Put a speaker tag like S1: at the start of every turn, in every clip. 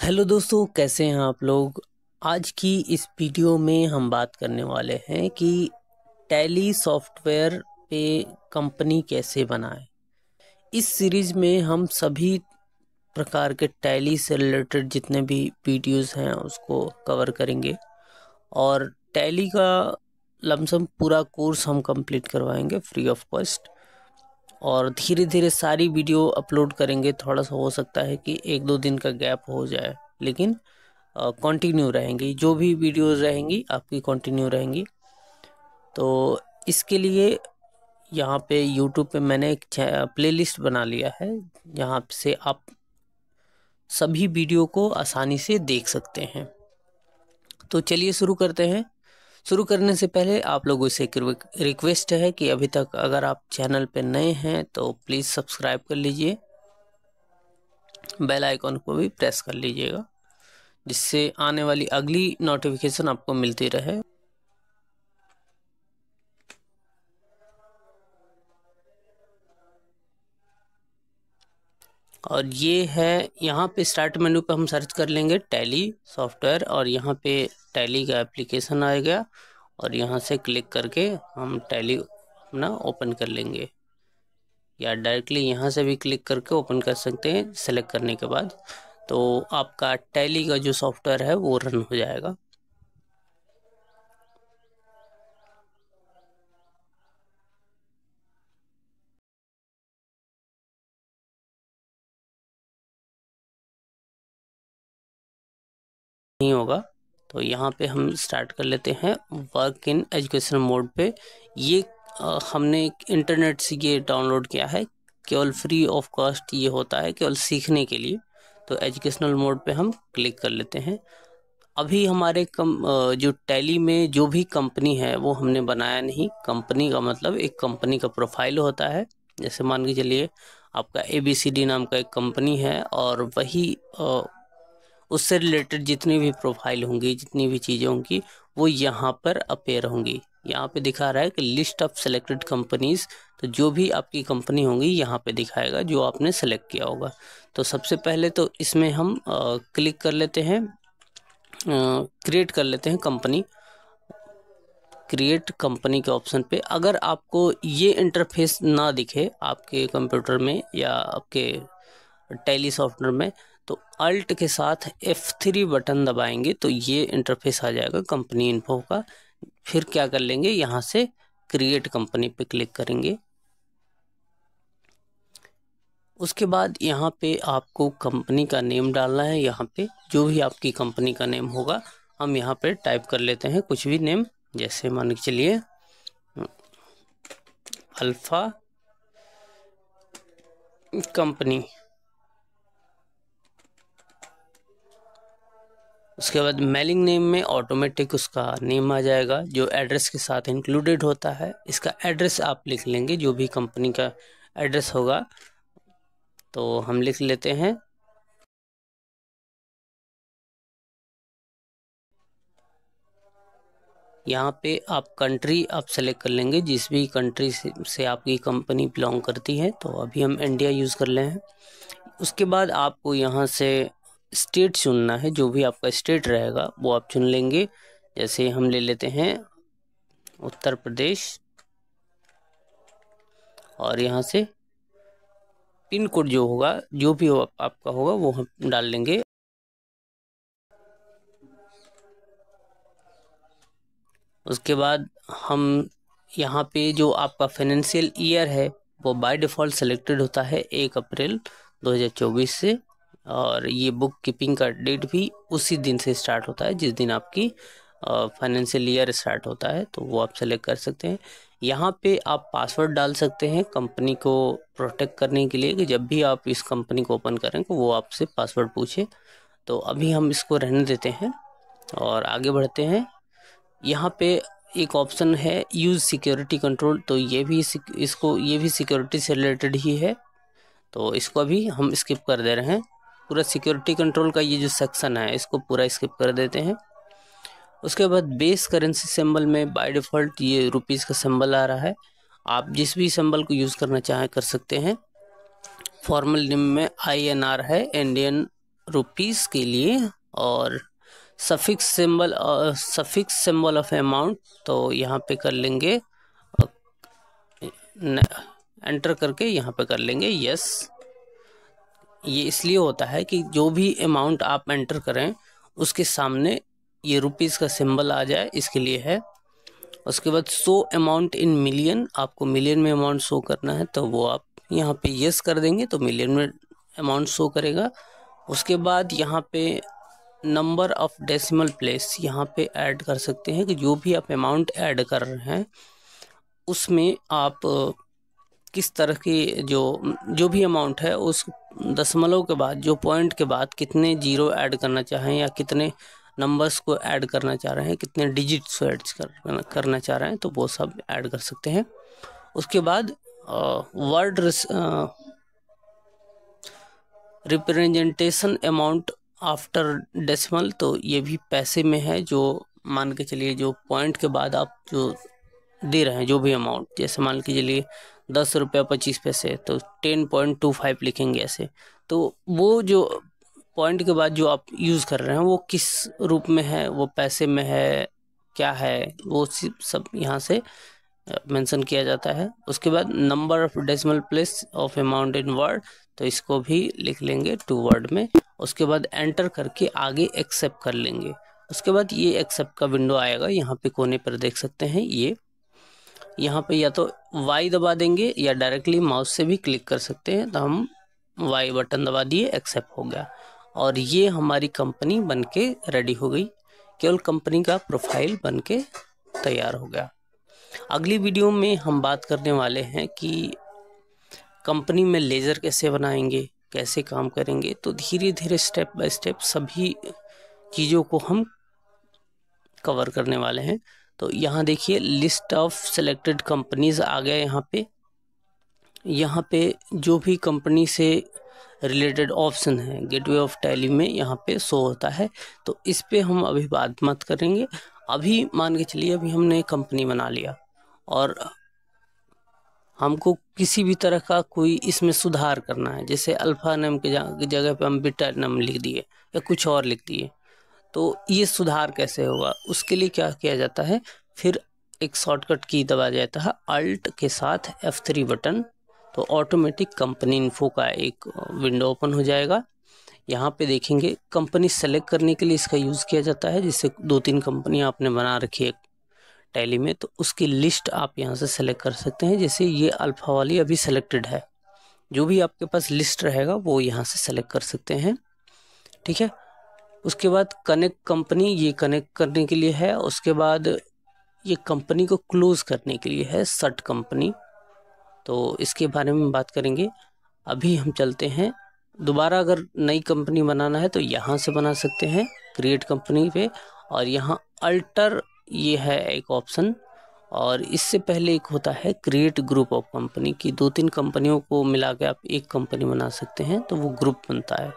S1: Hello दोस्तों, कैसे हैं आप लोग। आज की इस वीडियो में हम बात करने वाले हैं कि टैली सॉफ्टवेयर पे कंपनी कैसे बनाएं। इस सीरीज में हम सभी प्रकार के टैली से रिलेटेड जितने भी वीडियोस हैं उसको कवर करेंगे और टैली का लमसम पूरा कोर्स हम कंप्लीट करवाएंगे फ्री ऑफ कॉस्ट। और धीरे धीरे सारी वीडियो अपलोड करेंगे। थोड़ा सा हो सकता है कि एक दो दिन का गैप हो जाए, लेकिन कंटिन्यू रहेंगी। जो भी वीडियोस रहेंगी आपकी कंटिन्यू रहेंगी। तो इसके लिए यहाँ पे यूट्यूब पे मैंने एक प्लेलिस्ट बना लिया है, यहाँ से आप सभी वीडियो को आसानी से देख सकते हैं। तो चलिए शुरू करते हैं। शुरू करने से पहले आप लोगों से एक रिक्वेस्ट है कि अभी तक अगर आप चैनल पे नए हैं तो प्लीज़ सब्सक्राइब कर लीजिए, बेल आइकॉन को भी प्रेस कर लीजिएगा, जिससे आने वाली अगली नोटिफिकेशन आपको मिलती रहे। और ये है, यहाँ पे स्टार्ट मेन्यू पे हम सर्च कर लेंगे टैली सॉफ्टवेयर और यहाँ पे टैली का एप्लीकेशन आएगा और यहाँ से क्लिक करके हम टैली अपना ओपन कर लेंगे, या डायरेक्टली यहाँ से भी क्लिक करके ओपन कर सकते हैं। सेलेक्ट करने के बाद तो आपका टैली का जो सॉफ्टवेयर है वो रन हो जाएगा। नहीं होगा तो यहाँ पे हम स्टार्ट कर लेते हैं वर्क इन एजुकेशन मोड पे। ये हमने इंटरनेट से ये डाउनलोड किया है, केवल फ्री ऑफ कॉस्ट ये होता है, केवल सीखने के लिए। तो एजुकेशनल मोड पे हम क्लिक कर लेते हैं। अभी हमारे जो टैली में जो भी कंपनी है वो हमने बनाया नहीं। कंपनी का मतलब एक कंपनी का प्रोफाइल होता है। जैसे मान के चलिए आपका ABCD नाम का एक कंपनी है और वही उससे रिलेटेड जितनी भी प्रोफाइल होंगी, जितनी भी चीज़ें होंगी वो यहाँ पर अपेयर होंगी। यहाँ पे दिखा रहा है कि लिस्ट ऑफ सेलेक्टेड कंपनीज। तो जो भी आपकी कंपनी होंगी यहाँ पे दिखाएगा जो आपने सेलेक्ट किया होगा। तो सबसे पहले तो इसमें हम क्लिक कर लेते हैं, क्रिएट कर लेते हैं कंपनी। क्रिएट कंपनी के ऑप्शन पे अगर आपको ये इंटरफेस ना दिखे आपके कंप्यूटर में या आपके टैली सॉफ्टवेयर में, तो अल्ट के साथ F3 बटन दबाएंगे तो ये इंटरफेस आ जाएगा कंपनी इन्फो का। फिर क्या कर लेंगे, यहाँ से क्रिएट कंपनी पे क्लिक करेंगे। उसके बाद यहाँ पे आपको कंपनी का नेम डालना है। यहाँ पे जो भी आपकी कंपनी का नेम होगा हम यहाँ पे टाइप कर लेते हैं कुछ भी नेम। जैसे मान के चलिए अल्फा कंपनी। उसके बाद मेलिंग नेम में ऑटोमेटिक उसका नेम आ जाएगा जो एड्रेस के साथ इंक्लूडेड होता है। इसका एड्रेस आप लिख लेंगे, जो भी कंपनी का एड्रेस होगा तो हम लिख लेते हैं। यहाँ पे आप कंट्री आप सेलेक्ट कर लेंगे, जिस भी कंट्री से आपकी कंपनी बिलोंग करती है। तो अभी हम इंडिया यूज़ कर रहे हैं। उसके बाद आपको यहाँ से स्टेट चुनना है, जो भी आपका स्टेट रहेगा वो आप चुन लेंगे। जैसे हम ले लेते हैं उत्तर प्रदेश और यहाँ से पिन कोड जो होगा, जो भी आपका होगा वो हम डाल लेंगे। उसके बाद हम यहाँ पे जो आपका फाइनेंशियल ईयर है वो बाय डिफ़ॉल्ट सेलेक्टेड होता है 1 अप्रैल 2024 से। और ये बुक कीपिंग का डेट भी उसी दिन से स्टार्ट होता है जिस दिन आपकी फाइनेंशियल ईयर स्टार्ट होता है, तो वो आप सेलेक्ट कर सकते हैं। यहाँ पे आप पासवर्ड डाल सकते हैं कंपनी को प्रोटेक्ट करने के लिए, कि जब भी आप इस कंपनी को ओपन करें तो वो आपसे पासवर्ड पूछे। तो अभी हम इसको रहने देते हैं और आगे बढ़ते हैं। यहाँ पे एक ऑप्शन है यूज़ सिक्योरिटी कंट्रोल, तो ये भी सिक्योरिटी से रिलेटेड ही है। तो इसको अभी हम स्किप कर दे रहे हैं। पूरा सिक्योरिटी कंट्रोल का ये जो सेक्शन है इसको पूरा स्किप कर देते हैं। उसके बाद बेस करेंसी सिंबल में बाय डिफ़ॉल्ट ये रुपीज़ का सिंबल आ रहा है। आप जिस भी सिंबल को यूज़ करना चाहें कर सकते हैं। फॉर्मल नेम में INR है, इंडियन रुपीस के लिए, और सफिक्स सिंबल ऑफ अमाउंट, तो यहाँ पे कर लेंगे एंटर करके यहाँ पे कर लेंगे यस। ये इसलिए होता है कि जो भी अमाउंट आप एंटर करें उसके सामने ये रुपीस का सिंबल आ जाए, इसके लिए है। उसके बाद शो अमाउंट इन मिलियन, आपको मिलियन में अमाउंट शो करना है तो वो आप यहाँ पे यस कर देंगे तो मिलियन में अमाउंट शो करेगा। उसके बाद यहाँ पे नंबर ऑफ डेसिमल प्लेस यहाँ पे ऐड कर सकते हैं कि जो भी आप अमाउंट ऐड कर रहे हैं उसमें आप किस तरह की जो भी अमाउंट है उस दशमलव के बाद, जो पॉइंट के बाद कितने जीरो ऐड करना चाहें या कितने नंबर्स को ऐड करना चाह रहे हैं, कितने डिजिट्स को ऐड करना चाह रहे हैं, तो वो सब ऐड कर सकते हैं। उसके बाद word representation amount after decimal, तो ये भी पैसे में है। जो मान के चलिए जो पॉइंट के बाद आप जो दे रहे हैं जो भी अमाउंट, जैसे मान के चलिए 10 रुपया 25 पैसे, तो 10.25 लिखेंगे ऐसे। तो वो जो पॉइंट के बाद जो आप यूज़ कर रहे हैं वो किस रूप में है, वो पैसे में है क्या है, वो सब यहाँ से मेंशन किया जाता है। उसके बाद number of decimal place of amount in word, तो इसको भी लिख लेंगे 2 वर्ड में। उसके बाद एंटर करके आगे एक्सेप्ट कर लेंगे। उसके बाद ये एक्सेप्ट का विंडो आएगा, यहाँ पे कोने पर देख सकते हैं। ये यहाँ पे या तो Y दबा देंगे या डायरेक्टली माउस से भी क्लिक कर सकते हैं, तो हम Y बटन दबा दिए, एक्सेप्ट हो गया और ये हमारी कंपनी बनके रेडी हो गई। केवल कंपनी का प्रोफाइल बनके तैयार हो गया। अगली वीडियो में हम बात करने वाले हैं कि कंपनी में लेजर कैसे बनाएंगे, कैसे काम करेंगे। तो धीरे धीरे स्टेप बाय स्टेप सभी चीज़ों को हम कवर करने वाले हैं। तो यहाँ देखिए लिस्ट ऑफ सेलेक्टेड कंपनीज आ गया। यहाँ पे जो भी कंपनी से रिलेटेड ऑप्शन है गेटवे ऑफ टैली में यहाँ पे शो होता है। तो इस पे हम अभी बात मत करेंगे। अभी मान के चलिए अभी हमने कंपनी बना लिया और हमको किसी भी तरह का कोई इसमें सुधार करना है, जैसे अल्फा नेम के जगह पे हम बीटा नेम लिख दिए या कुछ और लिख दिए, तो ये सुधार कैसे होगा, उसके लिए क्या किया जाता है, फिर एक शॉर्टकट की दबा जाता है अल्ट के साथ F3 बटन, तो ऑटोमेटिक कंपनी इन्फो का एक विंडो ओपन हो जाएगा। यहाँ पे देखेंगे कंपनी सेलेक्ट करने के लिए इसका यूज़ किया जाता है। जैसे 2-3 कंपनियाँ आपने बना रखी है टैली में, तो उसकी लिस्ट आप यहाँ से सेलेक्ट कर सकते हैं। जैसे ये अल्फा वाली अभी सेलेक्टेड है, जो भी आपके पास लिस्ट रहेगा वो यहाँ से सेलेक्ट कर सकते हैं, ठीक है। उसके बाद कनेक्ट कंपनी, ये कनेक्ट करने के लिए है। उसके बाद ये कंपनी को क्लोज करने के लिए है शट कंपनी, तो इसके बारे में बात करेंगे। अभी हम चलते हैं दोबारा, अगर नई कंपनी बनाना है तो यहाँ से बना सकते हैं क्रिएट कंपनी पे, और यहाँ अल्टर ये है एक ऑप्शन, और इससे पहले एक होता है क्रिएट ग्रुप ऑफ कंपनी की 2-3 कंपनियों को मिला के आप एक कंपनी बना सकते हैं, तो वो ग्रुप बनता है।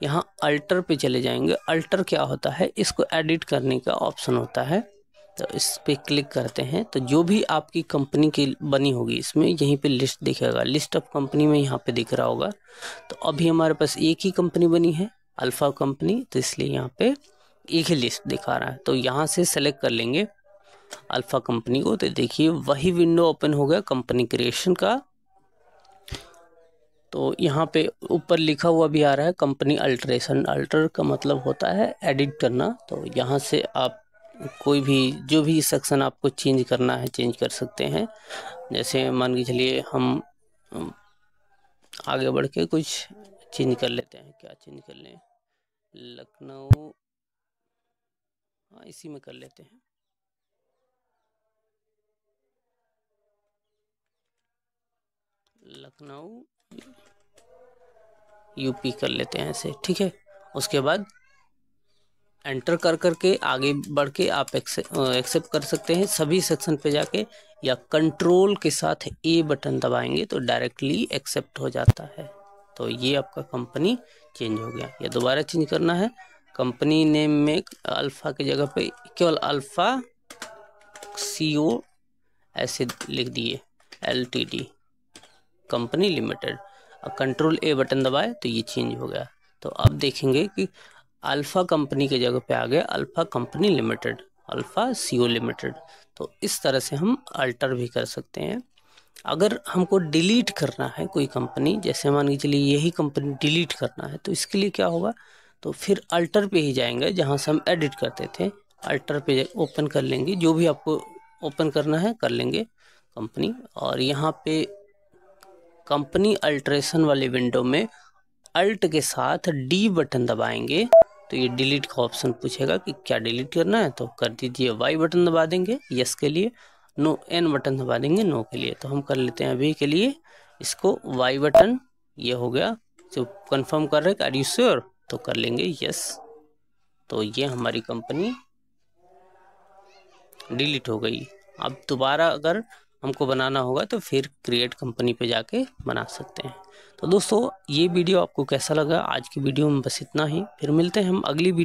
S1: यहाँ अल्टर पे चले जाएंगे। अल्टर क्या होता है, इसको एडिट करने का ऑप्शन होता है, तो इस पे क्लिक करते हैं तो जो भी आपकी कंपनी की बनी होगी इसमें यहीं पे लिस्ट दिखेगा, लिस्ट ऑफ कंपनी में यहाँ पे दिख रहा होगा। तो अभी हमारे पास एक ही कंपनी बनी है अल्फा कंपनी, तो इसलिए यहाँ पे एक ही लिस्ट दिखा रहा है। तो यहाँ से सेलेक्ट कर लेंगे अल्फा कंपनी को, तो देखिए वही विंडो ओपन हो गया कंपनी क्रिएशन का। तो यहाँ पे ऊपर लिखा हुआ भी आ रहा है कंपनी अल्टरेशन। अल्टर का मतलब होता है एडिट करना, तो यहाँ से आप कोई भी जो भी सेक्शन आपको चेंज करना है चेंज कर सकते हैं। जैसे मान के चलिए हम आगे बढ़ के कुछ चेंज कर लेते हैं। क्या चेंज कर लें, लखनऊ, हाँ इसी में कर लेते हैं। लखनऊ यूपी कर लेते हैं ऐसे, ठीक है। उसके बाद एंटर कर करके आगे बढ़ के आप एक्सेप्ट कर सकते हैं सभी सेक्शन पे जाके, या कंट्रोल के साथ ए बटन दबाएंगे तो डायरेक्टली एक्सेप्ट हो जाता है। तो ये आपका कंपनी चेंज हो गया। या दोबारा चेंज करना है, कंपनी नेम में अल्फा की जगह पे केवल अल्फा CO ऐसे लिख दिए, LTD company limited, control A button दबाए तो ये चेंज हो गया। तो अब देखेंगे कि अल्फ़ा कंपनी के जगह पे आ गया alpha company limited, alpha CO limited. तो इस तरह से हम अल्टर भी कर सकते हैं। अगर हमको डिलीट करना है कोई कंपनी, जैसे मान के चलिए यही कंपनी डिलीट करना है, तो इसके लिए क्या होगा, तो फिर अल्टर पे ही जाएंगे जहाँ से हम एडिट करते थे, अल्टर पे ओपन कर लेंगे, जो भी आपको ओपन करना है कर लेंगे कंपनी, और यहाँ पे कंपनी अल्ट्रेशन वाले विंडो में अल्ट के साथ D बटन दबाएंगे तो ये डिलीट का ऑप्शन पूछेगा कि क्या डिलीट करना है, तो कर दीजिए। Y बटन दबा देंगे यस के लिए, नो N बटन दबा देंगे नो के लिए। तो हम कर लेते हैं अभी के लिए इसको Y बटन, ये हो गया। जो कंफर्म कर रहे हैं आर यू श्योर, तो कर लेंगे यस। तो ये हमारी कंपनी डिलीट हो गई। अब दोबारा अगर हमको बनाना होगा तो फिर क्रिएट कंपनी पे जाके बना सकते हैं। तो दोस्तों ये वीडियो आपको कैसा लगा, आज की वीडियो में बस इतना ही। फिर मिलते हैं हम अगली वीडियो